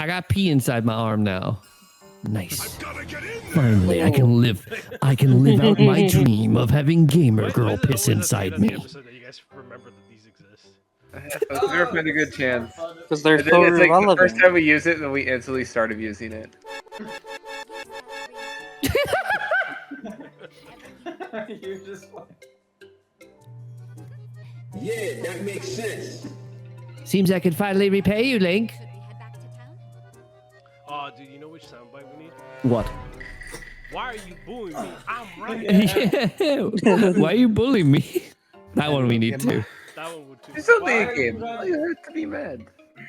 I got pee inside my arm now. Nice. Finally, I can live out my dream of having gamer girl piss inside me. So that you guys remember that these exist. Let's never find a good chance. Because they're And then so it's like the irrelevant. first time we use it, then we instantly started using it. You're just. Yeah, that makes sense. Seems I can finally repay you, Link. Oh, dude, you know which soundbite we need? What? Why are you bullying me? I'm right. Yeah. Why are you bullying me? That one we need too. That one would too. It's only a game. You have to be mad.